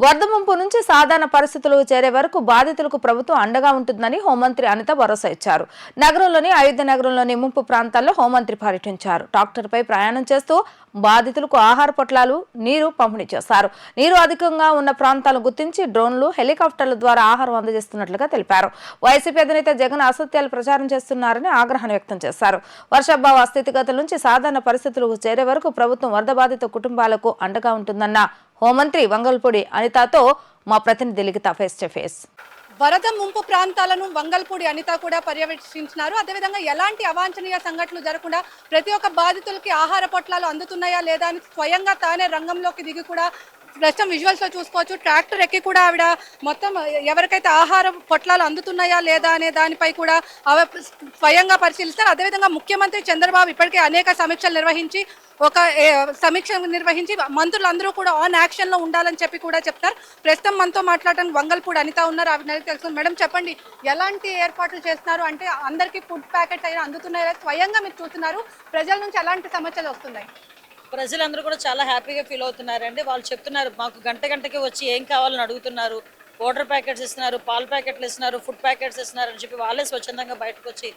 వరద ముంపు నుంచి సాధారణ పరిస్థితులకు చేరే వరకు బాధితులకు ప్రభుత్వం అండగా ఉంటుందని హోంమంత్రి అనిత భరోసా ఇచ్చారు. నగరంలోని అయోధ్య నగరంలోని ముంపు ప్రాంతాల్లో హోంమంత్రి పర్యటించారు. ట్రాక్టర్పై ప్రయాణం చేస్తూ బాధితులకు ఆహార పొట్లాలు, నీరు పంపిణీ చేశారు. నీరు అధికంగా ఉన్న ప్రాంతాలను గుర్తించి డ్రోన్లు, హెలికాప్టర్ల ద్వారా ఆహారం అందజేస్తున్నట్లుగా తెలిపారు. వైసీపీ అధినేత జగన్ అసత్యాలు ప్రచారం చేస్తున్నారని ఆగ్రహాన్ని వ్యక్తం చేశారు. వర్షాభావ స్థితిగతుల నుంచి సాధారణ పరిస్థితులకు చేరే వరకు ప్రభుత్వం వరద బాధిత కుటుంబాలకు అండగా ఉంటుందన్న హోంమంత్రి వంగల్పూడి అనితతో మా ప్రతినిధి లిఖిత ఫేస్ టు ఫేస్. వరద ముంపు ప్రాంతాలను వంగల్పూడి అనిత కూడా పర్యవేక్షించినారు. అదేవిధంగా ఎలాంటి అవాంఛనీయ సంఘటనలు జరగకుండా ప్రతి ఒక్క బాధితులకి ఆహార పొట్లాలు అందుతున్నాయా లేదా అని స్వయంగా తానే రంగంలోకి దిగి కూడా ప్రస్తుతం విజువల్స్ లో చూసుకోవచ్చు. ట్రాక్టర్ ఎక్కి కూడా ఆవిడ మొత్తం ఎవరికైతే ఆహార పొట్లాలు అందుతున్నాయా లేదా అనే దానిపై కూడా స్వయంగా పరిశీలిస్తారు. అదేవిధంగా ముఖ్యమంత్రి చంద్రబాబు ఇప్పటికే అనేక సమీక్షలు నిర్వహించి మంత్రులందరూ కూడా ఆన్ యాక్షన్ లో ఉండాలని చెప్పి కూడా చెప్తారు. ప్రస్తుతం మనతో మాట్లాడడానికి వంగల్పూడి అనిత ఉన్నారు. ఆవిడ తెలుసు. మేడం చెప్పండి, ఎలాంటి ఏర్పాట్లు చేస్తున్నారు? అంటే అందరికీ ఫుడ్ ప్యాకెట్స్ అయినా అందుతున్నాయా? స్వయంగా మీరు చూస్తున్నారు, ప్రజల నుంచి ఎలాంటి సమస్యలు వస్తున్నాయి? ప్రజలందరూ కూడా చాలా హ్యాపీగా ఫీల్ అవుతున్నారండి. వాళ్ళు చెప్తున్నారు, మాకు గంటకి వచ్చి ఏం కావాలని అడుగుతున్నారు. వాటర్ ప్యాకెట్స్ ఇస్తున్నారు, పాల ప్యాకెట్లు ఇస్తున్నారు, ఫుడ్ ప్యాకెట్స్ ఇస్తున్నారు అని చెప్పి వాళ్ళే స్వచ్ఛందంగా బయటకు వచ్చి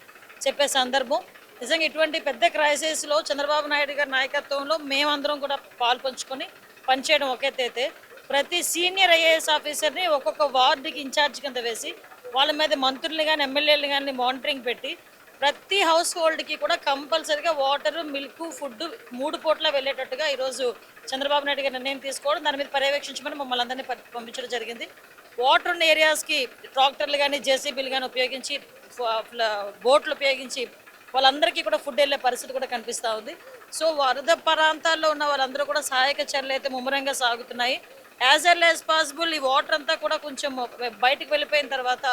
చెప్పే సందర్భం. నిజంగా ఇటువంటి పెద్ద క్రైసిస్లో చంద్రబాబు నాయుడు గారి నాయకత్వంలో మేమందరం కూడా పాలు పంచుకొని పనిచేయడం ఒకేతైతే ప్రతి సీనియర్ ఐఏఎస్ ఆఫీసర్ని ఒక్కొక్క వార్డుకి ఇన్ఛార్జ్ కింద వేసి వాళ్ళ మీద మంత్రులు కానీ ఎమ్మెల్యేలు కానీ మానిటరింగ్ పెట్టి ప్రతి హౌస్ హోల్డ్కి కూడా కంపల్సరీగా వాటర్, మిల్క్, ఫుడ్ 3 పూట్ల వెళ్ళేటట్టుగా ఈరోజు చంద్రబాబు నాయుడు గారు నిర్ణయం తీసుకోవడం, దాని మీద పర్యవేక్షించమని మమ్మల్ని అందరినీ పంపించడం జరిగింది. వాటర్ ఉన్న ఏరియాస్కి ట్రాక్టర్లు కానీ జేసీబీలు కానీ ఉపయోగించి, బోట్లు ఉపయోగించి వాళ్ళందరికీ కూడా ఫుడ్ వెళ్ళే పరిస్థితి కూడా కనిపిస్తూ ఉంది. సో వరద ప్రాంతాల్లో ఉన్న వాళ్ళందరూ కూడా సహాయక చర్యలు అయితే ముమ్మరంగా సాగుతున్నాయి. యాజ్ ఎర్లీ యాజ్ పాసిబుల్ ఈ వాటర్ అంతా కూడా కొంచెం బయటకు వెళ్ళిపోయిన తర్వాత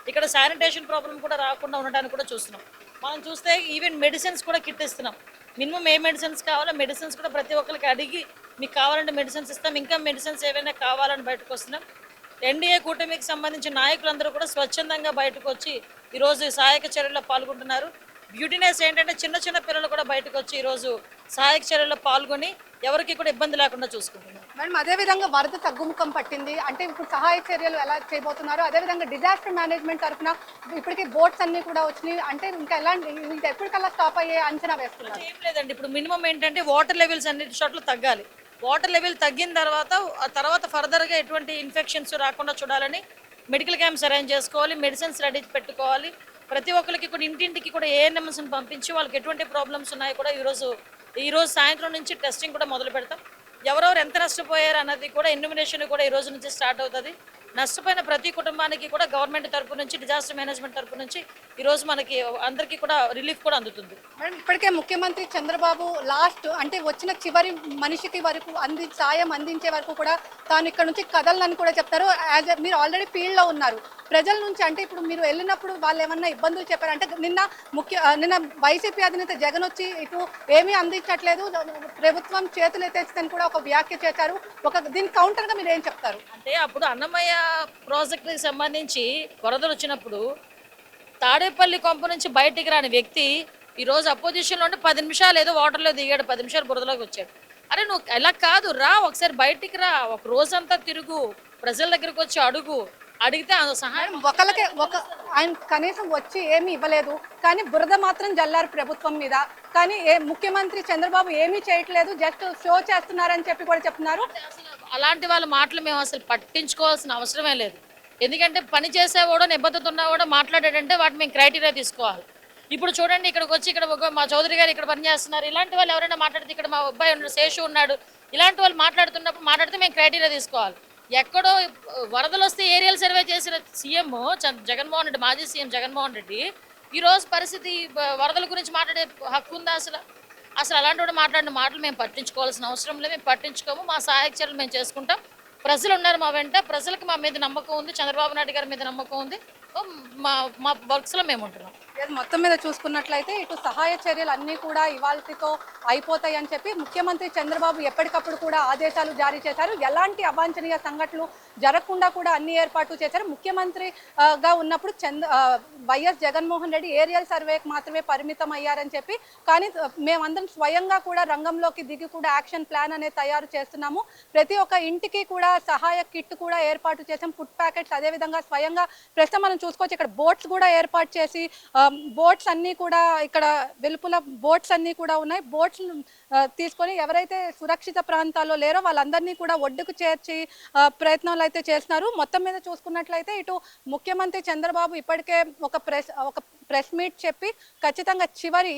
ఇక్కడ శానిటేషన్ ప్రాబ్లం కూడా రాకుండా ఉండడానికి కూడా చూస్తున్నాం. మనం చూస్తే ఈవెన్ మెడిసిన్స్ కూడా కిట్ ఇస్తున్నాం. మినిమం ఏ మెడిసిన్స్ కావాలో మెడిసిన్స్ కూడా ప్రతి ఒక్కరికి అడిగి మీకు కావాలంటే మెడిసిన్స్ ఇస్తాం, ఇంకా మెడిసిన్స్ ఏవైనా కావాలని బయటకు వస్తున్నాం. ఎన్డీఏ కూటమికి సంబంధించిన నాయకులందరూ కూడా స్వచ్ఛందంగా బయటకు వచ్చి ఈరోజు సహాయక చర్యల్లో పాల్గొంటున్నారు. బ్యూటీనెస్ ఏంటంటే చిన్న చిన్న పిల్లలు కూడా బయటకు వచ్చి ఈరోజు సహాయక చర్యల్లో పాల్గొని ఎవరికి కూడా ఇబ్బంది లేకుండా చూసుకుంటున్నారు. మేడం, అదేవిధంగా వరద తగ్గుముఖం పట్టింది అంటే ఇప్పుడు సహాయ చర్యలు ఎలా చేయబోతున్నారు? అదేవిధంగా డిజాస్టర్ మేనేజ్మెంట్ తరఫున ఇప్పటికీ బోట్స్ అన్ని కూడా వచ్చినాయి అంటే ఇంకా ఇంకా ఎప్పటికల్లా స్టాప్ అయ్యే అంచనా వేస్తున్నారు? ఏం లేదండి, ఇప్పుడు మినిమం ఏంటంటే వాటర్ లెవెల్స్ అన్నిటి చోట్ల తగ్గాలి. వాటర్ లెవెల్ తగ్గిన తర్వాత ఫర్దర్గా ఎటువంటి ఇన్ఫెక్షన్స్ రాకుండా చూడాలని మెడికల్ క్యాంప్స్ అరేంజ్ చేసుకోవాలి, మెడిసిన్స్ రెడీ పెట్టుకోవాలి. ప్రతి ఒక్కరికి కూడా ఇంటింటికి కూడా ఏఎన్ఎంఎస్ని పంపించి వాళ్ళకి ఎటువంటి ప్రాబ్లమ్స్ ఉన్నాయో కూడా ఈరోజు సాయంత్రం నుంచి టెస్టింగ్ కూడా మొదలు పెడతాం. ఎవరెవరు ఎంత నష్టపోయారు అన్నది కూడా ఎన్యూమినేషన్ కూడా ఈ రోజు నుంచి స్టార్ట్ అవుతుంది. నష్టపోయిన ప్రతి కుటుంబానికి కూడా గవర్నమెంట్ తరపు నుంచి, డిజాస్టర్ మేనేజ్మెంట్ తరపు నుంచి ఈరోజు మనకి అందరికీ కూడా రిలీఫ్ కూడా అందుతుంది. మేడం, ఇప్పటికే ముఖ్యమంత్రి చంద్రబాబు లాస్ట్ అంటే వచ్చిన చివరి మనిషికి వరకు సాయం అందించే వరకు కూడా తాను ఇక్కడ నుంచి కదలని కూడా చెప్తారు. మీరు ఆల్రెడీ ఫీల్డ్లో ఉన్నారు. ప్రజల నుంచి అంటే ఇప్పుడు మీరు వెళ్ళినప్పుడు వాళ్ళు ఏమన్నా ఇబ్బందులు చెప్పారు అంటే నిన్న వైసీపీ అధినేత జగన్ వచ్చి ఇటు ఏమీ అందించట్లేదు, ప్రభుత్వం చేతులు ఎత్తేస్తుందని కూడా ఒక వ్యాఖ్య చేశారు. దీనికి కౌంటర్గా మీరు ఏం చెప్తారు? అంటే అప్పుడు అన్నమయ్య ప్రాజెక్టుకి సంబంధించి వరదలు వచ్చినప్పుడు తాడేపల్లి కొంప నుంచి బయటికి రాని వ్యక్తి ఈరోజు అపోజిషన్లో ఉంటే 10 నిమిషాలు ఏదో వాటర్లో దిగాడు, 10 నిమిషాలు బురదలోకి వచ్చాడు. అరే నువ్వు ఎలా కాదు, రా ఒకసారి బయటికి రా, ఒక రోజంతా తిరుగు, ప్రజల దగ్గరకు వచ్చి అడిగితే సహాయం. ఆయన కనీసం వచ్చి ఏమీ ఇవ్వలేదు, కానీ బురద మాత్రం జల్లారు ప్రభుత్వం మీద. కానీ ముఖ్యమంత్రి చంద్రబాబు ఏమీ చేయట్లేదు, జస్ట్ షో చేస్తున్నారని చెప్పి కూడా చెప్తున్నారు. అలాంటి వాళ్ళ మాటలు మేము అసలు పట్టించుకోవాల్సిన అవసరమే లేదు. ఎందుకంటే పని చేసేవాడో నిబద్ధత ఉన్నవాడో మాట్లాడాడంటే వాటి మేము క్రైటీరియా తీసుకోవాలి. ఇప్పుడు చూడండి, ఇక్కడికి వచ్చి ఇక్కడ మా చౌదరి గారు ఇక్కడ పనిచేస్తున్నారు, ఇలాంటి వాళ్ళు ఎవరైనా మాట్లాడితే, ఇక్కడ మా అబ్బాయి ఉన్నాడు, శేషు ఉన్నాడు, ఇలాంటి వాళ్ళు మాట్లాడితే మేము క్రైటీరియా తీసుకోవాలి. ఎక్కడో వరదలు వస్తే ఏరియల్ సర్వే చేసిన సీఎం జగన్మోహన్ రెడ్డి, మాజీ సీఎం జగన్మోహన్ రెడ్డి ఈరోజు పరిస్థితి వరదల గురించి మాట్లాడే హక్కు ఉందా? అసలు అలాంటి వాడు మాట్లాడిన మాటలు మేము పట్టించుకోవాల్సిన అవసరం లేదు. మేము పట్టించుకోము, మా సహాయక చర్యలు మేము చేసుకుంటాం. ప్రజలు ఉన్నారు మా వెంట, ప్రజలకు మా మీద నమ్మకం ఉంది, చంద్రబాబు నాయుడు గారి మీద నమ్మకం ఉంది. మా వర్క్స్లో మేము ఉంటున్నాం. మొత్తం మీద చూసుకున్నట్లయితే ఇటు సహాయ చర్యలు అన్నీ కూడా ఇవాల్టితో అయిపోతాయి అని చెప్పి ముఖ్యమంత్రి చంద్రబాబు ఎప్పటికప్పుడు కూడా ఆదేశాలు జారీ చేశారు. ఎలాంటి అవాంఛనీయ సంఘటనలు జరగకుండా కూడా అన్ని ఏర్పాట్లు చేశారు. ముఖ్యమంత్రిగా ఉన్నప్పుడు వైఎస్ జగన్మోహన్ రెడ్డి ఏరియల్ సర్వేకి మాత్రమే పరిమితం అయ్యారని చెప్పి, కానీ మేమందరం స్వయంగా కూడా రంగంలోకి దిగి కూడా యాక్షన్ ప్లాన్ అనేది తయారు చేస్తున్నాము. ప్రతి ఒక్క ఇంటికి కూడా సహాయ కిట్ కూడా ఏర్పాటు చేసాం, ఫుడ్ ప్యాకెట్స్, అదేవిధంగా స్వయంగా ప్రస్తుతం మనం చూసుకోవచ్చు ఇక్కడ బోట్స్ కూడా ఏర్పాటు చేసి బోట్స్ అన్నీ కూడా ఇక్కడ వెలుపుల బోట్స్ అన్నీ కూడా ఉన్నాయి. బోట్స్ తీసుకొని ఎవరైతే సురక్షిత ప్రాంతాల్లో లేరో వాళ్ళందరినీ కూడా ఒడ్డుకు చేర్చి ప్రయత్నాలు అయితే చేస్తున్నారు. మొత్తం మీద చూసుకున్నట్లయితే ఇటు ముఖ్యమంత్రి చంద్రబాబు ఇప్పటికే ఒక ప్రెస్ మీట్ చెప్పి ఖచ్చితంగా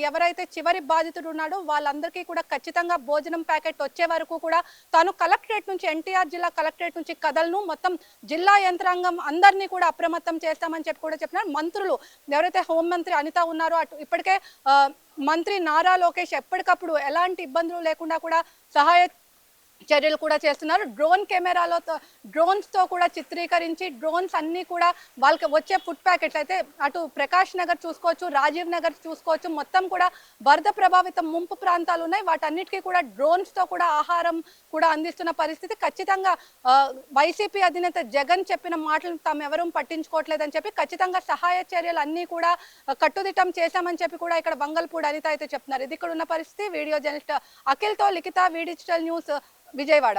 ఎవరైతే చివరి బాధితుడు ఉన్నాడో వాళ్ళందరికీ కూడా ఖచ్చితంగా భోజనం ప్యాకెట్ వచ్చే వరకు కూడా తాను కలెక్టరేట్ నుంచి, ఎన్టీఆర్ జిల్లా కలెక్టరేట్ నుంచి కథలను మొత్తం జిల్లా యంత్రాంగం అందరినీ కూడా అప్రమత్తం చేస్తామని చెప్పి కూడా చెప్పినారు. మంత్రులు ఎవరైతే హోంమంత్రి అనిత ఉన్నారో అటు ఇప్పటికే మంత్రి నారా లోకేష్ ఎప్పటికప్పుడు ఎలాంటి ఇబ్బందులు లేకుండా కూడా సహాయ చర్యలు కూడా చేస్తున్నారు. డ్రోన్స్తో కూడా చిత్రీకరించి డ్రోన్స్ అన్నీ కూడా వాళ్ళకి వచ్చే ఫుడ్ ప్యాకెట్స్ అయితే అటు ప్రకాష్ నగర్ చూసుకోవచ్చు, రాజీవ్ నగర్ చూసుకోవచ్చు, మొత్తం కూడా వరద ప్రభావిత ముంపు ప్రాంతాలు ఉన్నాయి. వాటన్నిటికీ కూడా డ్రోన్స్తో కూడా ఆహారం కూడా అందిస్తున్న పరిస్థితి. ఖచ్చితంగా వైసీపీ అధినేత జగన్ చెప్పిన మాటలను తాము ఎవరూ పట్టించుకోవట్లేదని చెప్పి ఖచ్చితంగా సహాయ చర్యలు అన్నీ కూడా కట్టుదిట్టం చేశామని చెప్పి కూడా ఇక్కడ వంగల్పూడి అనిత అయితే చెప్తున్నారు. ఇది ఇక్కడ ఉన్న పరిస్థితి. వీడియో జర్నలిస్ట్ అఖిల్తో లిఖిత, వి డిజిటల్ న్యూస్, విజయవాడ.